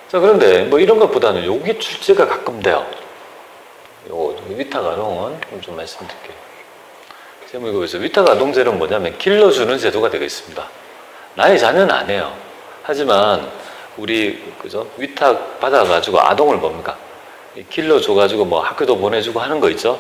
자, 그런데 뭐 이런 것보다는 여기 출제가 가끔 돼요. 요거 위탁아동은 좀 말씀드릴게요. 제목에서 위탁아동제는 뭐냐면 길러주는 제도가 되겠습니다. 나의 자녀는 안 해요. 하지만 우리 그죠? 위탁 받아가지고 아동을 뭡니까? 길러줘가지고 뭐 학교도 보내주고 하는 거 있죠?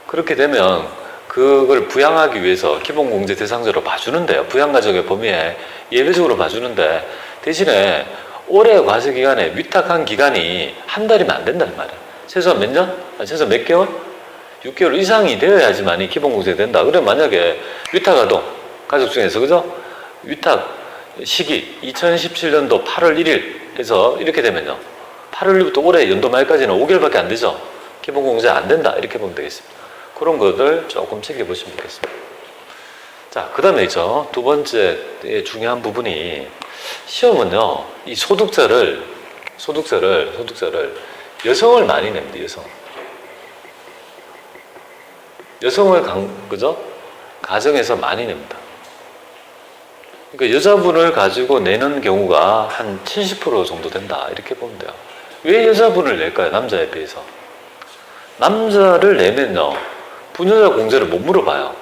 그렇게 되면 그걸 부양하기 위해서 기본공제 대상자로 봐주는데요. 부양가족의 범위에 예외적으로 봐주는데 대신에 올해 과세기간에 위탁한 기간이 한 달이면 안 된다는 말이에요. 최소한 몇 년? 최소한 몇 개월? 6개월 이상이 되어야지만이 기본공제가 된다. 그러면 만약에 위탁아동 가족 중에서 그죠? 위탁 시기 2017년도 8월 1일 해서 이렇게 되면요. 8월 1일부터 올해 연도 말까지는 5개월밖에 안 되죠. 기본공제 안 된다. 이렇게 보면 되겠습니다. 그런 것들 조금 챙겨보시면 되겠습니다. 자, 그 다음에 있죠. 두 번째 중요한 부분이 시험은요, 이 소득자를 여성을 많이 냅니다, 여성을 그죠? 가정에서 많이 냅니다. 그러니까 여자분을 가지고 내는 경우가 한 70% 정도 된다. 이렇게 보면 돼요. 왜 여자분을 낼까요? 남자에 비해서. 남자를 내면요, 부녀자 공제를 못 물어봐요.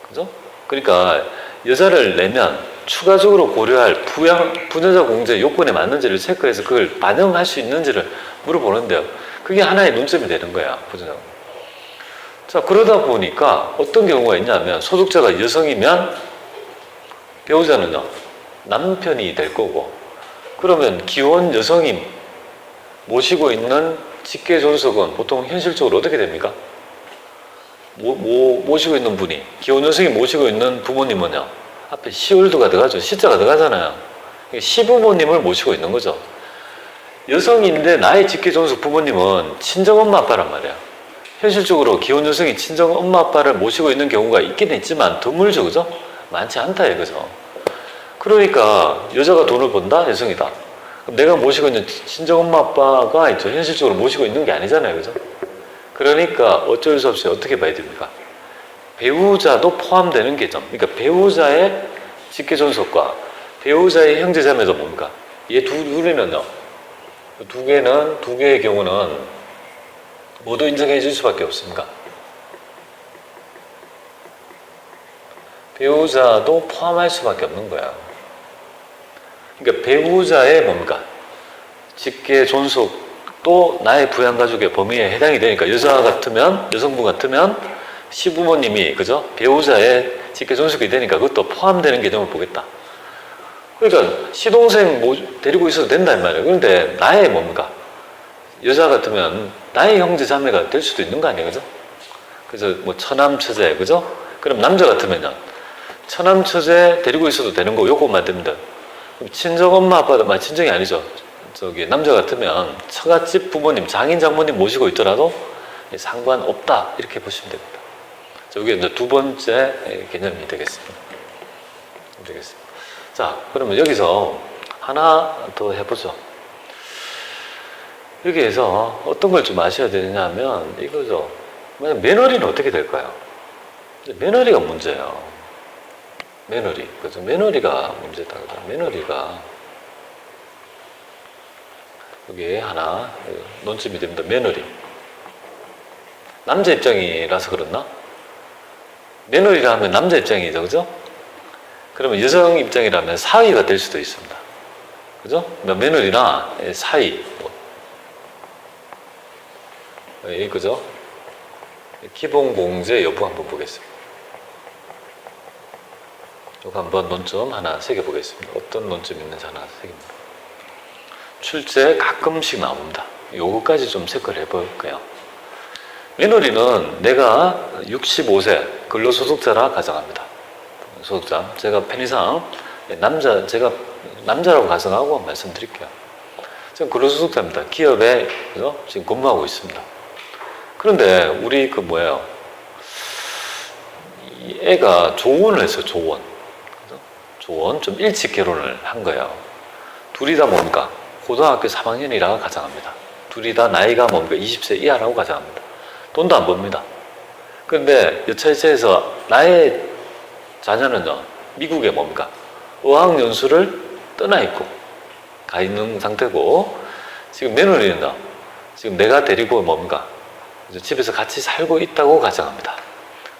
그죠? 그러니까 여자를 내면 추가적으로 고려할 부녀자 공제 요건에 맞는지를 체크해서 그걸 반영할 수 있는지를 물어보는데요. 그게 하나의 논점이 되는 거야, 부녀자 공제. 자, 그러다 보니까 어떤 경우가 있냐면 소득자가 여성이면 배우자는요, 남편이 될 거고, 그러면 기혼 여성이 모시고 있는 직계존속은 보통 현실적으로 어떻게 됩니까? 모시고 있는 분이, 기혼 여성이 모시고 있는 부모님은요, 앞에 시월도가 들어가죠. 시자가 들어가잖아요. 시부모님을 모시고 있는 거죠. 여성인데 나의 직계존속 부모님은 친정엄마 아빠란 말이야. 현실적으로 기혼 여성이 친정엄마 아빠를 모시고 있는 경우가 있긴 있지만 드물죠, 그죠? 많지 않다 이거죠. 그러니까 여자가 돈을 번다? 여성이다. 그럼 내가 모시고 있는 친정엄마 아빠가 있죠. 현실적으로 모시고 있는 게 아니잖아요, 그죠? 그러니까 어쩔 수 없이 어떻게 봐야 됩니까? 배우자도 포함되는 개점. 그러니까 배우자의 직계존속과 배우자의 형제자매도 뭡니까? 얘 둘이는요, 두 개의 경우는 모두 인정해 줄 수밖에 없습니다. 배우자도 포함할 수밖에 없는 거야. 그러니까 배우자의 뭡니까? 직계존속도 나의 부양가족의 범위에 해당이 되니까 여성분 같으면 시부모님이 그죠? 배우자의 직계존속이 되니까 그것도 포함되는 개념을 보겠다. 그러니까 시동생 데리고 있어도 된다는 말이에요. 그런데 나의 뭡니까? 여자 같으면 나의 형제 자매가 될 수도 있는 거 아니에요, 그죠? 그래서 뭐 처남 처제, 그죠? 그럼 남자 같으면요, 처남 처제 데리고 있어도 되는 거 요것만 됩니다. 친정 엄마 아빠도 친정이 아니죠. 남자 같으면 처갓집 부모님, 장인 장모님 모시고 있더라도 상관없다 이렇게 보시면 됩니다. 이게 이제 두 번째 개념이 되겠습니다. 자, 그러면 여기서 하나 더 해보죠. 여기에서 어떤 걸 좀 아셔야 되냐면 이거죠. 며느리는 어떻게 될까요? 며느리가 문제예요. 그죠? 며느리가 문제다. 며느리가 여기에 하나 논점이 됩니다. 며느리. 남자 입장이라서 그렇나? 며느리라 하면 남자 입장이죠, 그죠? 그러면 여성 입장이라면 사위가 될 수도 있습니다. 그죠? 며느리나 사위. 그죠? 기본공제 여부 한번 보겠습니다. 이거 한번 논점 하나 새겨보겠습니다. 어떤 논점이 있는지 하나 새깁니다. 출제 가끔씩 나옵니다. 요거까지 좀 체크를 해볼게요. 며느리는 내가 65세 근로소득자라 가정합니다. 소득자. 제가 편의상 제가 남자라고 가정하고 말씀드릴게요. 저는 근로소득자입니다. 기업에 그죠? 지금 근무하고 있습니다. 그런데 우리 이 애가 조원을 했어요. 조원 좀 일찍 결혼을 한 거예요. 둘이 다 뭡니까? 고등학교 3학년이라고 가정합니다. 둘이 다 나이가 뭡니까? 20세 이하라고 가정합니다. 돈도 안 법니다. 그런데 여차여차해서 나의 자녀는요, 미국에 뭡니까? 어학연수를 떠나 있고 가 있는 상태고, 지금 며느리는 지금 내가 데리고 뭡니까? 집에서 같이 살고 있다고 가정합니다.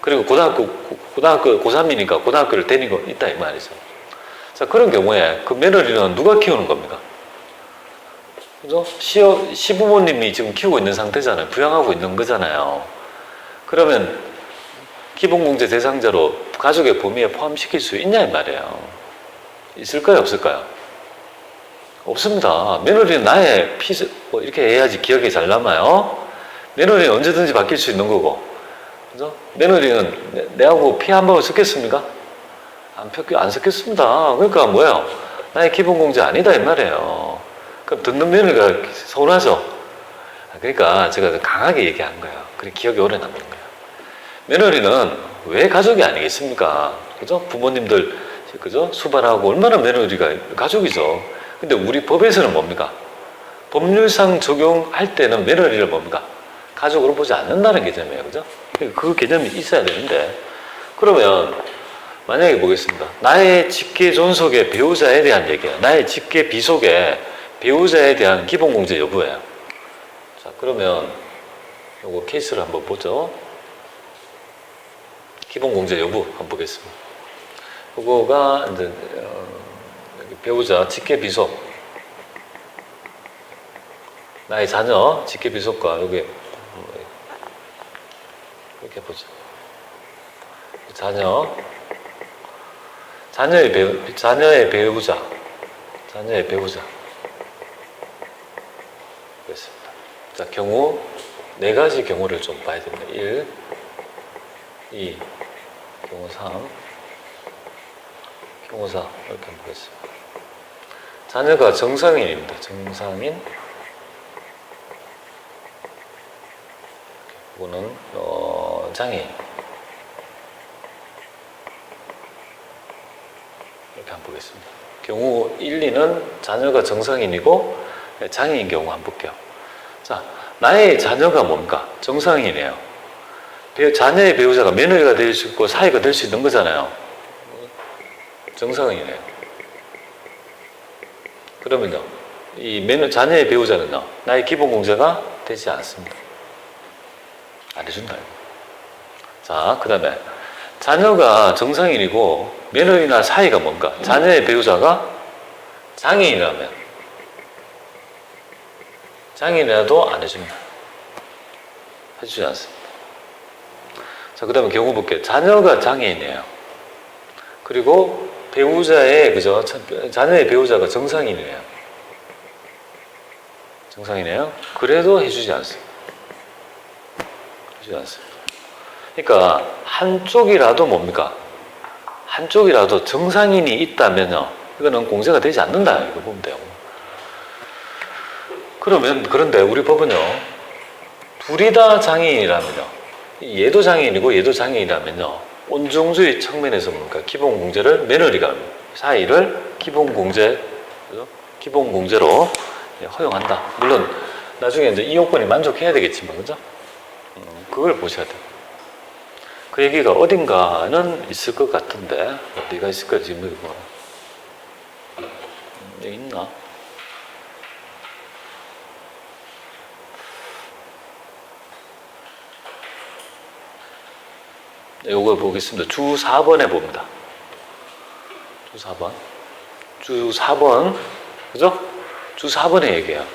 그리고 고등학교 고3이니까 고등학교를 다니고 있다 이 말이죠. 자, 그런 경우에 그 며느리는 누가 키우는 겁니까? 그죠? 시부모님이 지금 키우고 있는 상태잖아요. 부양하고 있는 거잖아요. 그러면 기본공제 대상자로 가족의 범위에 포함시킬 수 있냐 이 말이에요. 있을까요, 없을까요? 없습니다. 며느리는 나의 뭐 이렇게 해야지 기억이 잘 남아요. 며느리는 언제든지 바뀔 수 있는 거고, 그죠? 며느리는 내하고 피 한 방울 섞였습니까? 안 섞였습니다. 그러니까 뭐예요? 나의 기본공제 아니다 이 말이에요. 그럼 듣는 며느리가 서운하죠? 그러니까 제가 강하게 얘기한 거예요. 그래 기억이 오래 남는 거예요. 며느리는 왜 가족이 아니겠습니까? 그죠? 부모님들, 그죠? 수발하고 얼마나 며느리가 가족이죠. 근데 우리 법에서는 뭡니까? 법률상 적용할 때는 며느리를 뭡니까? 가족으로 보지 않는다는 개념이에요. 그죠? 그 개념이 있어야 되는데, 그러면 만약에 보겠습니다. 나의 직계 존속의 배우자에 대한 얘기예요. 나의 직계 비속의 배우자에 대한 기본공제 여부예요. 자, 그러면 요거 케이스를 한번 보죠. 기본공제 여부 한번 보겠습니다. 요거가 이제 배우자 직계 비속, 나의 자녀 직계 비속과 여기 이렇게 보죠. 자녀의 배우자 그렇습니다. 자, 경우 네 가지 경우를 좀 봐야 됩니다. 1, 2, 경우 3, 경우 4 이렇게 한번 보겠습니다. 자녀가 정상인입니다. 정상인. 이거는 장애인. 이렇게 한번 보겠습니다. 경우 1, 2는 자녀가 정상인이고 장애인 경우 한번 볼게요. 자, 나의 자녀가 뭡니까? 정상인이에요. 자녀의 배우자가 며느리가 될 수 있고 사위가 될 수 있는 거잖아요. 정상인이에요. 그러면요, 이 자녀의 배우자는요, 나의 기본공제가 되지 않습니다. 안 해준다. 자, 그 다음에 자녀가 정상인이고 며느리나 사위가 뭔가? 자녀의 배우자가 장애인이라도 안 해줍니다. 해주지 않습니다. 자, 그 다음에 경우 볼게요. 자녀가 장애인이에요. 그리고 배우자의, 그죠? 자녀의 배우자가 정상인이에요. 그래도 해주지 않습니다. 그러니까 한쪽이라도 뭡니까? 한쪽이라도 정상인이 있다면요, 이거는 공제가 되지 않는다 이거 보면 돼요. 그런데 우리 법은요, 둘이 다 장애인이라면요, 얘도 장애인이고 얘도 장애인이라면요, 온정주의 측면에서 뭡니까? 기본공제를 며느리가 사이를 기본공제로 허용한다. 물론 나중에 이제 이 요건이 만족해야 되겠지만, 그죠? 그걸 보셔야 돼요. 그 얘기가 어딘가는 있을 것 같은데, 어디가 있을까, 지금 이거. 여기 있나? 네, 요거 보겠습니다. 주 4번에 봅니다. 주 4번. 그죠? 주 4번에 얘기해요.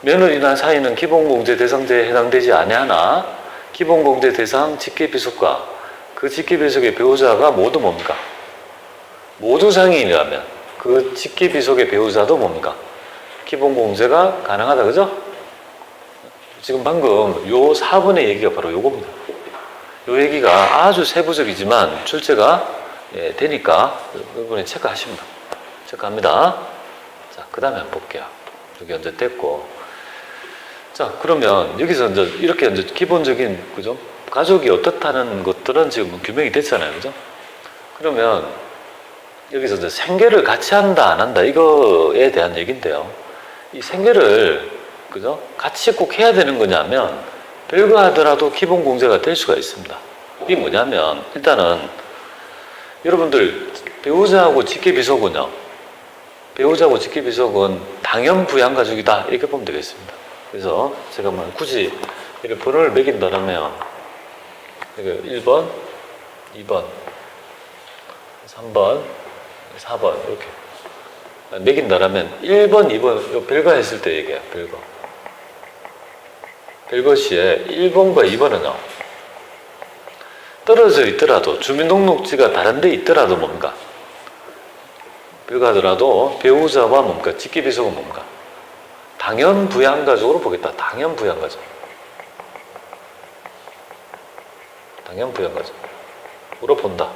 며느리나 사위는 기본공제 대상자에 해당되지 아니하나 기본공제 대상 직계비속과 그 직계비속의 배우자가 모두 뭡니까? 모두 장애인이라면 그 직계비속의 배우자도 뭡니까? 기본공제가 가능하다. 그죠? 지금 방금 요 4번의 얘기가 바로 요겁니다. 요 얘기가 아주 세부적이지만 출제가 되니까 이번에 체크하십니다. 체크합니다. 자, 그 다음에 한번 볼게요. 여기 언제 됐고. 자, 그러면 여기서 이제 이렇게 이제 기본적인, 그죠? 가족이 어떻다는 것들은 지금 규명이 됐잖아요. 그죠? 그러면 여기서 이제 생계를 같이 한다, 안 한다, 이거에 대한 얘기인데요. 이 생계를, 그죠? 같이 꼭 해야 되는 거냐면, 별거 하더라도 기본공제가 될 수가 있습니다. 이게 뭐냐면, 일단은, 여러분들, 배우자하고 직계비속은요, 배우자고 직계비속은 당연 부양가족이다 이렇게 보면 되겠습니다. 그래서 제가 뭐 굳이 이렇게 번호를 매긴다면 1번, 2번, 3번, 4번 이렇게 매긴다면 1번, 2번 요 별거했을 때 얘기해요. 별거 시에 1번과 2번은요 떨어져 있더라도 주민등록지가 다른 데 있더라도 뭡니까? 별거하더라도 배우자와 뭡니까? 직계비속은 뭡니까? 당연 부양가족으로 보겠다. 당연 부양가족으로 본다.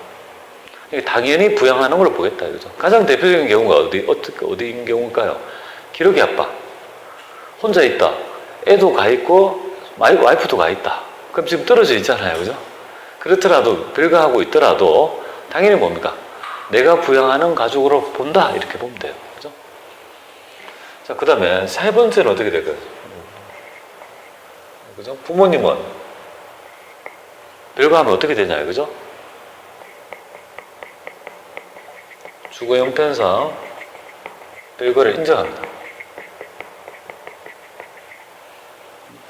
당연히 부양하는 걸로 보겠다. 이거죠. 가장 대표적인 경우가 어디인 경우일까요? 기러기 아빠. 혼자 있다. 애도 가 있고, 와이프도 가 있다. 그럼 지금 떨어져 있잖아요. 그죠? 그렇더라도, 별거하고 있더라도, 당연히 뭡니까? 내가 부양하는 가족으로 본다. 이렇게 보면 돼요. 그죠? 자, 그 다음에 세 번째는 어떻게 될까요? 그죠? 부모님은 별거하면 어떻게 되냐요. 그죠? 주거 형편상 별거를 인정합니다.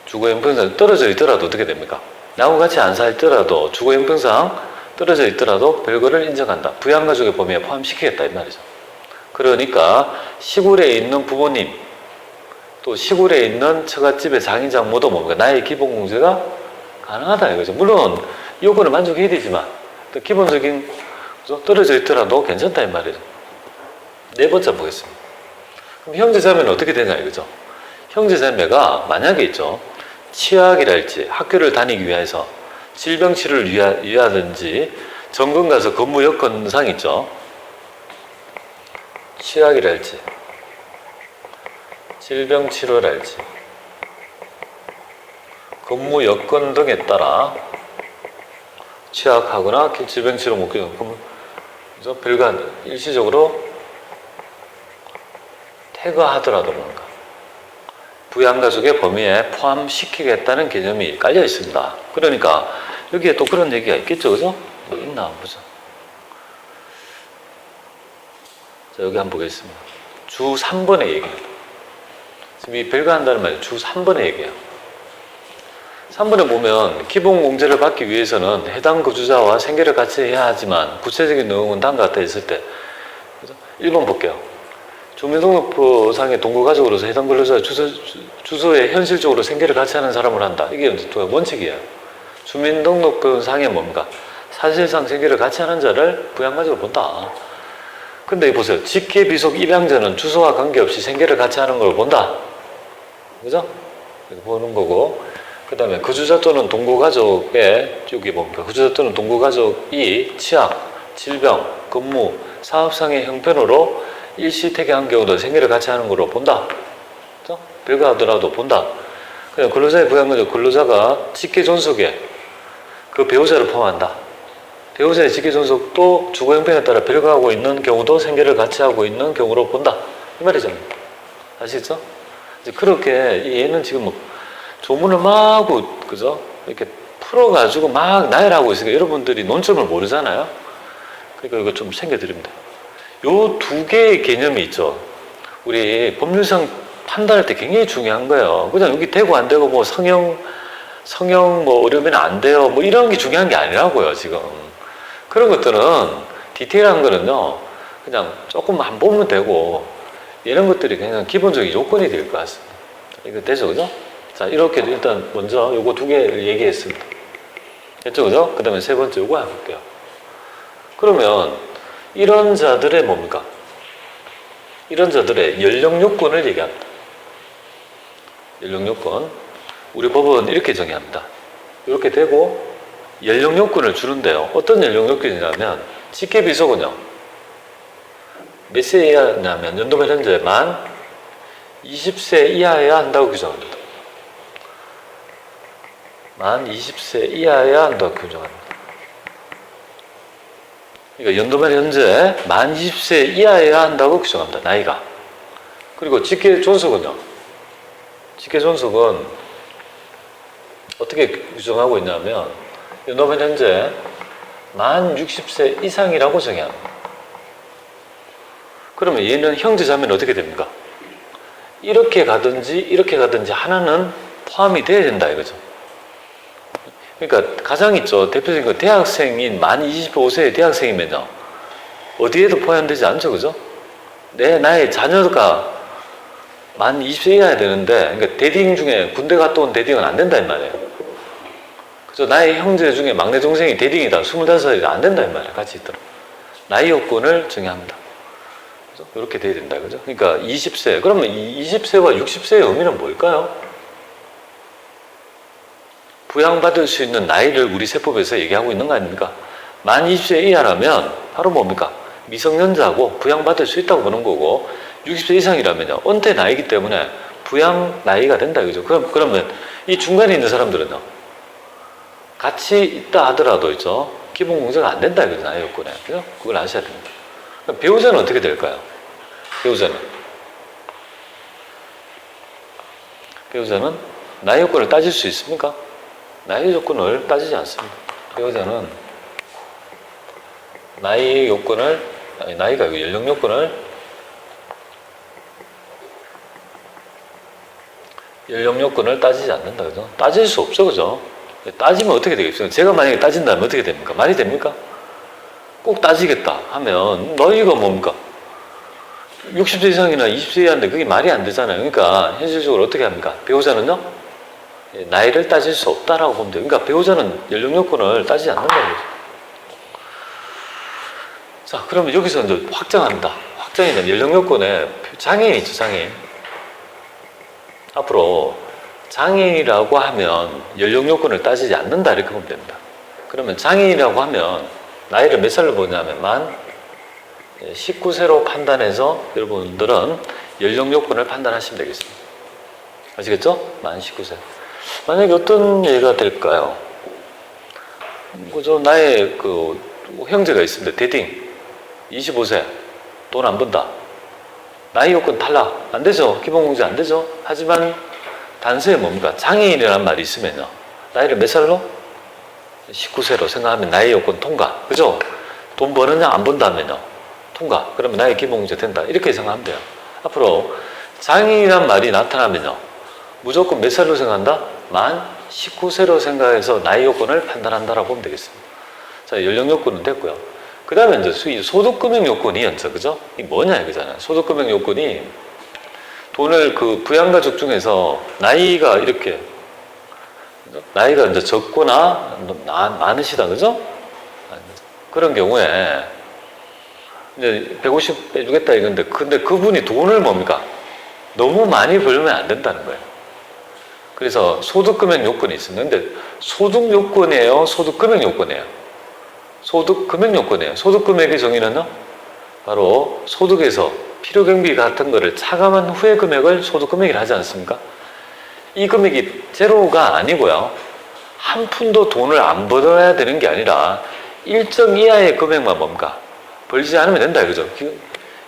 주거 형편상 떨어져 있더라도 어떻게 됩니까? 나하고 같이 안 살더라도 주거 형편상 떨어져 있더라도 별거를 인정한다. 부양가족의 범위에 포함시키겠다 이 말이죠. 그러니까 시골에 있는 부모님 또 시골에 있는 처갓집의 장인장모도 뭡니까? 나의 기본 공제가 가능하다 이거죠. 물론 요건을 만족해야 되지만 또 기본적인 떨어져 있더라도 괜찮다 이 말이죠. 네 번째 보겠습니다. 그럼 형제자매는 어떻게 되냐 이거죠. 형제자매가 만약에 있죠. 취학이랄지 학교를 다니기 위해서 질병치료를 위하든지 전근 가서 근무 여건상 있죠. 취학이랄지 질병치료랄지 근무 여건 등에 따라 취약하거나 질병치료 목표 별거 일시적으로 퇴거하더라도 뭔가 부양가족의 범위에 포함시키겠다는 개념이 깔려 있습니다. 그러니까 여기에 또 그런 얘기가 있겠죠, 그죠? 뭐 있나 한번 보자. 자, 여기 한번 보겠습니다. 주 3번의 얘기입니다. 지금 이 별거한다는 말이 주 3번의 얘기예요. 3번에 보면 기본 공제를 받기 위해서는 해당 거주자와 생계를 같이 해야 하지만 구체적인 내용은 다음과 같다 했을 때 1번 볼게요. 주민등록부상의 동거가족으로서 해당 근로자 주소에 현실적으로 생계를 같이 하는 사람을 한다. 이게 원칙이에요. 주민등록부상에 뭡니까? 사실상 생계를 같이 하는 자를 부양가족으로 본다. 근데 보세요. 직계비속 입양자는 주소와 관계없이 생계를 같이 하는 걸 본다. 그죠? 이렇게 보는 거고. 그 다음에 거주자 또는 동거가족의 여기 뭡니까? 거주자 또는 동거가족이 취약, 질병, 근무, 사업상의 형편으로 일시퇴계한 경우도 생계를 같이 하는 걸로 본다. 그죠? 별거하더라도 본다. 그냥 근로자의 부양가족, 근로자가 직계존속에 그 배우자를 포함한다. 배우자의 직계존속도 주거 형편에 따라 별거하고 있는 경우도 생계를 같이 하고 있는 경우로 본다. 이 말이잖아요. 아시겠죠? 이제 그렇게 얘는 지금 뭐 조문을 막 그죠? 이렇게 풀어가지고 막 나열하고 있으니까 여러분들이 논점을 모르잖아요. 그러니까 이거 좀 챙겨드립니다. 요 두 개의 개념이 있죠. 우리 법률상 판단할 때 굉장히 중요한 거예요. 그냥 여기 되고 안 되고 뭐 성형 뭐 어려우면 안 돼요. 뭐 이런 게 중요한 게 아니라고요, 지금. 그런 것들은 디테일한 거는요, 그냥 조금만 보면 되고, 이런 것들이 그냥 기본적인 요건이 될 것 같습니다. 이거 되죠, 그죠? 자, 이렇게 일단 먼저 요거 두 개를 얘기했습니다. 됐죠, 그죠? 그 다음에 세 번째 요거 해볼게요. 그러면, 이런 자들의 뭡니까? 이런 자들의 연령 요건을 얘기합니다. 연령 요건. 우리 법은 이렇게 정의합니다. 이렇게 되고, 연령 요건을 주는데요. 어떤 연령 요건이냐면, 직계비속은요, 몇 세 이하냐면, 연도별 현재 만 20세 이하여야 한다고 규정합니다. 만 20세 이하여야 한다고 규정합니다. 그러니까 연도별 현재 만 20세 이하여야 한다고 규정합니다. 나이가. 그리고 직계존속은요. 직계존속은 어떻게 규정하고 있냐면 연도별 현재 만 60세 이상이라고 정의합니다. 그러면 얘는 형제자매는 어떻게 됩니까? 이렇게 가든지 하나는 포함이 돼야 된다 이거죠. 그러니까 가장 있죠. 대표적인 거 대학생인 만 25세의 대학생이면요. 어디에도 포함되지 않죠. 그죠? 나의 자녀가 만 20세 이하야 되는데, 그러니까 대딩 중에 군대 갔다 온 대딩은 안 된다 이 말이에요. 그죠? 나의 형제 중에 막내 동생이 대딩이다. 25살이다. 안 된다 이 말이에요. 같이 있더라. 나이 요건을 정의합니다. 그죠? 이렇게 돼야 된다. 그죠? 그러니까 20세. 그러면 이 20세와 60세의 의미는 뭘까요? 부양받을 수 있는 나이를 우리 세법에서 얘기하고 있는 거 아닙니까? 만 20세 이하라면 바로 뭡니까? 미성년자고 부양받을 수 있다고 보는 거고, 60세 이상이라면요, 은퇴 나이기 때문에 부양 나이가 된다 이거죠. 그러면 이 중간에 있는 사람들은요, 같이 있다 하더라도 있죠, 기본 공제가 안 된다 이거죠. 나이 요건에. 그죠? 그걸 아셔야 됩니다. 그럼 배우자는 어떻게 될까요? 배우자는 나이 요건을 따질 수 있습니까? 나이 요건을 따지지 않습니다. 배우자는 나이 요건을, 나이가 연령 요건을, 따지지 않는다. 그죠? 따질 수 없어. 그죠? 따지면 어떻게 되겠어요? 제가 만약에 따진다면 어떻게 됩니까? 말이 됩니까? 꼭 따지겠다 하면 나이가 뭡니까? 60세 이상이나 20세 이하인데 그게 말이 안 되잖아요. 그러니까 현실적으로 어떻게 합니까? 배우자는요? 나이를 따질 수 없다라고 보면 돼요. 그러니까 배우자는 연령 요건을 따지지 않는다는 거죠. 자, 그러면 여기서 이제 확장합니다. 확장이는 연령 요건에 장애인이 있죠, 장애인. 앞으로 장애인이라고 하면 연령 요건을 따지지 않는다 이렇게 보면 됩니다. 그러면 장애인이라고 하면 나이를 몇 살로 보냐면 만 19세로 판단해서 여러분들은 연령 요건을 판단하시면 되겠습니다. 아시겠죠? 만 19세. 만약에 어떤 예가 될까요? 그죠? 나의 형제가 있습니다. 대딩. 25세. 돈 안 번다. 나이 요건 탈락. 안 되죠. 기본공제 안 되죠. 하지만 단서에 뭡니까? 장애인이라는 말이 있으면요. 나이를 몇 살로? 19세로 생각하면 나이 요건 통과. 그죠? 돈 버느냐 안 번다면요. 통과. 그러면 나이 기본공제 된다. 이렇게 생각하면 돼요. 앞으로 장애인이라는 말이 나타나면요. 무조건 몇 살로 생각한다? 만 19세로 생각해서 나이 요건을 판단한다라고 보면 되겠습니다. 자, 연령 요건은 됐고요. 그 다음에 이제 소득금액 요건이 그죠? 이게 뭐냐 이거잖아요. 소득금액 요건이 돈을 부양가족 중에서 나이가 이제 적거나 많으시다, 그죠? 그런 경우에 이제 150 빼주겠다 이건데, 근데 그분이 돈을 뭡니까? 너무 많이 벌면 안 된다는 거예요. 그래서 소득금액 요건이 있습니다. 근데 소득 요건이에요? 소득금액 요건이에요? 소득금액 요건이에요. 소득금액의 정의는요? 바로 소득에서 필요경비 같은 거를 차감한 후의 금액을 소득금액이라 하지 않습니까? 이 금액이 제로가 아니고요. 한 푼도 돈을 안 벌어야 되는 게 아니라 일정 이하의 금액만 뭡니까? 벌지 않으면 된다 이거죠.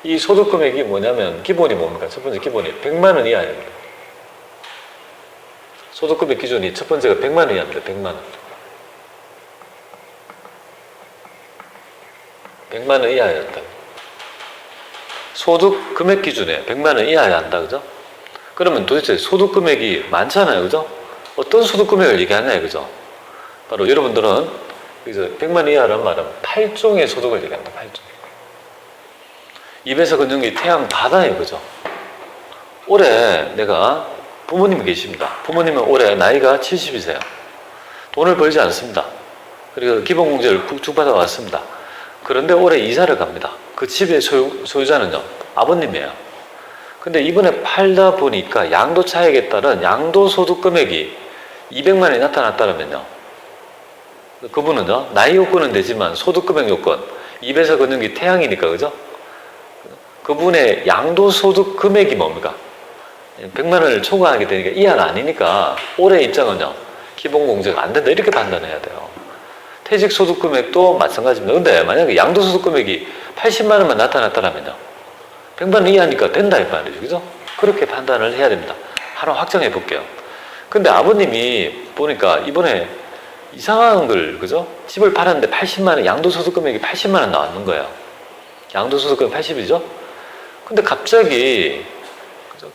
이 소득금액이 뭐냐면 기본이 뭡니까? 첫 번째 기본이 100만 원 이하입니다. 소득금액 기준이 첫 번째가 100만 원 이하입니다. 100만 원. 100만 원 이하여야 한다. 소득 금액 기준에 100만 원 이하여야 한다. 그죠? 그러면 도대체 소득 금액이 많잖아요. 그죠? 어떤 소득 금액을 얘기하냐. 그죠? 바로 여러분들은 여기서 100만 원 이하라는 말은 8종의 소득을 얘기합니다. 8종. 입에서 건전기 태양 바다예요. 그죠? 올해 내가 부모님이 계십니다. 부모님은 올해 나이가 70이세요. 돈을 벌지 않습니다. 그리고 기본공제를 쭉 받아왔습니다. 그런데 올해 이사를 갑니다. 그 집의 소유자는요, 아버님이에요. 근데 이번에 팔다 보니까 양도 차익에 따른 양도소득 금액이 200만 원이 나타났다면요, 그분은요, 나이 요건은 되지만 소득 금액 요건, 입에서 걷는 게 태양이니까, 그죠? 그분의 양도소득 금액이 뭡니까? 100만 원을 초과하게 되니까 이하가 아니니까 올해 입장은요, 기본공제가 안 된다. 이렇게 판단해야 돼요. 퇴직소득 금액도 마찬가지입니다. 근데 만약에 양도소득 금액이 80만 원만 나타났다면요, 100만 원 이하니까 된다 이 말이죠. 그죠? 그렇게 판단을 해야 됩니다. 하나 확정해 볼게요. 근데 아버님이 보니까 이번에 이상한 걸, 그죠? 집을 팔았는데 80만 원, 양도소득 금액이 80만 원 나왔는 거예요. 양도소득 금액 80이죠? 근데 갑자기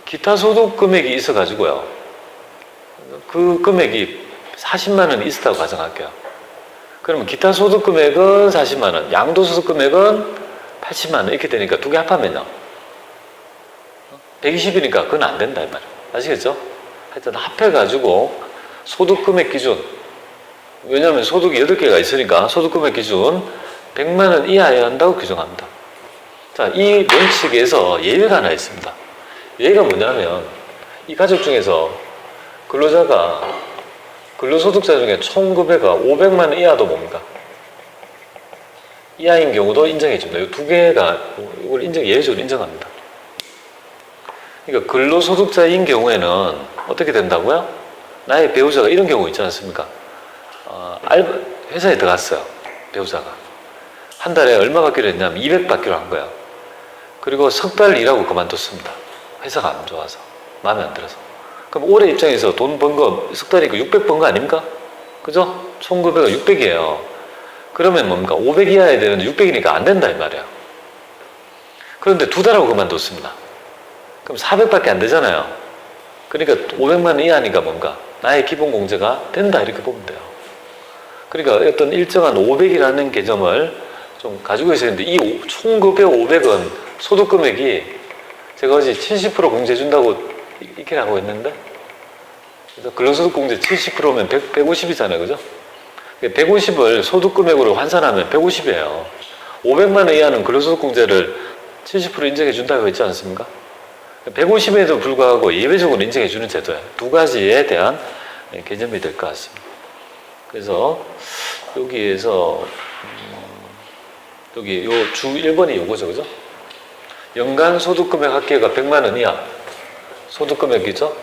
기타 소득 금액이 있어가지고요. 그 금액이 40만 원이 있었다고 가정할게요. 그러면 기타 소득 금액은 40만 원, 양도소득 금액은 80만 원 이렇게 되니까 두 개 합하면요. 120이니까 그건 안 된다 이 말이에요. 아시겠죠? 하여튼 합해가지고 소득 금액 기준, 왜냐하면 소득이 8개가 있으니까 소득 금액 기준 100만 원 이하여야 한다고 규정합니다. 자, 이 원칙에서 예외가 하나 있습니다. 예외가 뭐냐면 이 가족 중에서 근로자가 근로소득자 중에 총 급여가 500만 원 이하도 뭡니까? 이하인 경우도 인정해줍니다. 이 두 개가 이걸 예외적으로 인정합니다. 그러니까 근로소득자인 경우에는 어떻게 된다고요? 나의 배우자가 이런 경우 있지 않습니까? 회사에 들어갔어요. 배우자가. 한 달에 얼마 받기로 했냐면 200 받기로 한 거야. 그리고 석 달 일하고 그만뒀습니다. 회사가 안 좋아서. 마음에 안 들어서. 그럼 올해 입장에서 돈 번 거 석 달이니까 600 번 거 아닙니까? 그죠? 총 급여가 600이에요. 그러면 뭡니까? 500 이하야 되는데 600이니까 안 된다 이 말이야. 그런데 두 달하고 그만뒀습니다. 그럼 400밖에 안 되잖아요. 그러니까 500만 원 이하니까 뭔가 나의 기본 공제가 된다 이렇게 보면 돼요. 그러니까 어떤 일정한 500이라는 개념을 좀 가지고 있어야 되는데 이 총급여 500은 소득 금액이 제가 어제 70% 공제 준다고 이렇게 하고 있는데 그래서 근로소득 공제 70%면 150이잖아요. 그죠? 150을 소득 금액으로 환산하면 150이에요. 500만 원 이하는 근로소득 공제를 70% 인정해 준다고 했지 않습니까? 150에도 불구하고 예외적으로 인정해 주는 제도예요. 두 가지에 대한 개념이 될 것 같습니다. 그래서 여기에서 여기 요 주 1번이 요거죠. 그죠? 연간 소득금액 합계가 100만 원 이하 소득금액이죠.